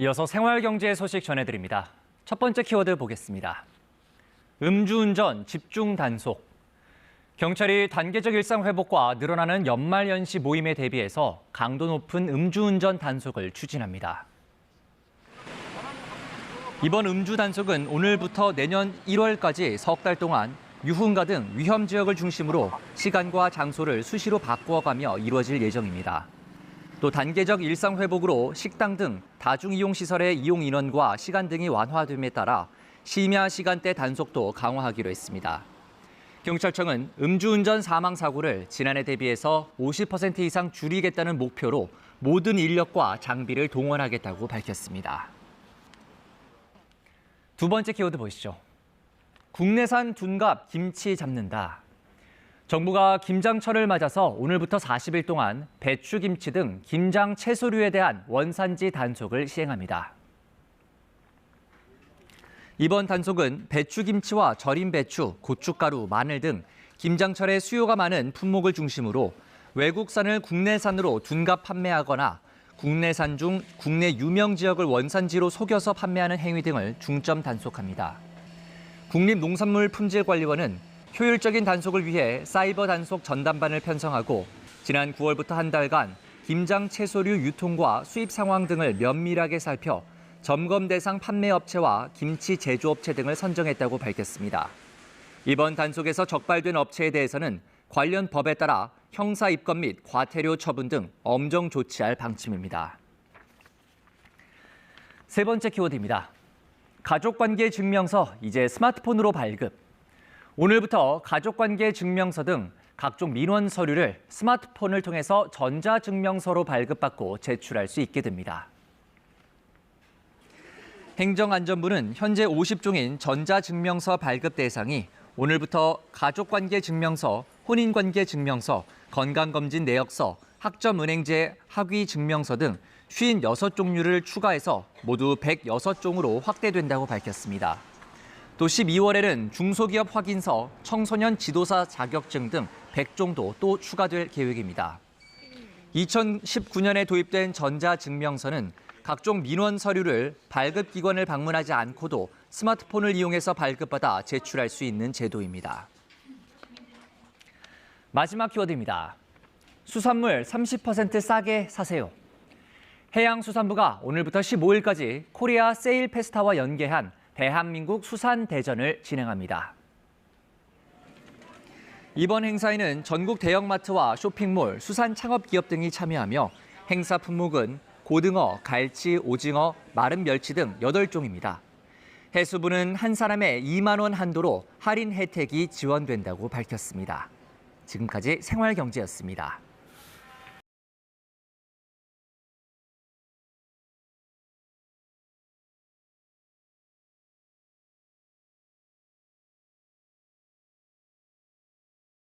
이어서 생활경제 소식 전해드립니다. 첫 번째 키워드 보겠습니다. 음주운전 집중 단속. 경찰이 단계적 일상 회복과 늘어나는 연말연시 모임에 대비해서 강도 높은 음주운전 단속을 추진합니다. 이번 음주 단속은 오늘부터 내년 1월까지 석 달 동안 유흥가 등 위험 지역을 중심으로 시간과 장소를 수시로 바꾸어가며 이루어질 예정입니다. 또 단계적 일상 회복으로 식당 등 다중이용시설의 이용 인원과 시간 등이 완화됨에 따라 심야 시간대 단속도 강화하기로 했습니다. 경찰청은 음주운전 사망 사고를 지난해 대비해서 50% 이상 줄이겠다는 목표로 모든 인력과 장비를 동원하겠다고 밝혔습니다. 두 번째 키워드 보시죠. 국내산 둔갑 김치 잡는다. 정부가 김장철을 맞아서 오늘부터 40일 동안 배추, 김치 등 김장 채소류에 대한 원산지 단속을 시행합니다. 이번 단속은 배추, 김치와 절임 배추, 고춧가루, 마늘 등 김장철에 수요가 많은 품목을 중심으로 외국산을 국내산으로 둔갑 판매하거나 국내산 중 국내 유명 지역을 원산지로 속여서 판매하는 행위 등을 중점 단속합니다. 국립농산물품질관리원은 효율적인 단속을 위해 사이버 단속 전담반을 편성하고 지난 9월부터 한 달간 김장 채소류 유통과 수입 상황 등을 면밀하게 살펴 점검 대상 판매업체와 김치 제조업체 등을 선정했다고 밝혔습니다. 이번 단속에서 적발된 업체에 대해서는 관련 법에 따라 형사 입건 및 과태료 처분 등 엄정 조치할 방침입니다. 세 번째 키워드입니다. 가족관계 증명서 이제 스마트폰으로 발급. 오늘부터 가족관계 증명서 등 각종 민원 서류를 스마트폰을 통해서 전자증명서로 발급받고 제출할 수 있게 됩니다. 행정안전부는 현재 50종인 전자증명서 발급 대상이 오늘부터 가족관계 증명서, 혼인관계 증명서, 건강검진 내역서, 학점은행제 학위 증명서 등 56종류를 추가해서 모두 106종으로 확대된다고 밝혔습니다. 또 12월에는 중소기업 확인서, 청소년 지도사 자격증 등 100종도 또 추가될 계획입니다. 2019년에 도입된 전자증명서는 각종 민원 서류를 발급기관을 방문하지 않고도 스마트폰을 이용해서 발급받아 제출할 수 있는 제도입니다. 마지막 키워드입니다. 수산물 30% 싸게 사세요. 해양수산부가 오늘부터 15일까지 코리아 세일 페스타와 연계한 대한민국 수산대전을 진행합니다. 이번 행사에는 전국 대형마트와 쇼핑몰, 수산창업기업 등이 참여하며 행사 품목은 고등어, 갈치, 오징어, 마른 멸치 등 8종입니다. 해수부는 한 사람에 2만 원 한도로 할인 혜택이 지원된다고 밝혔습니다. 지금까지 생활경제였습니다.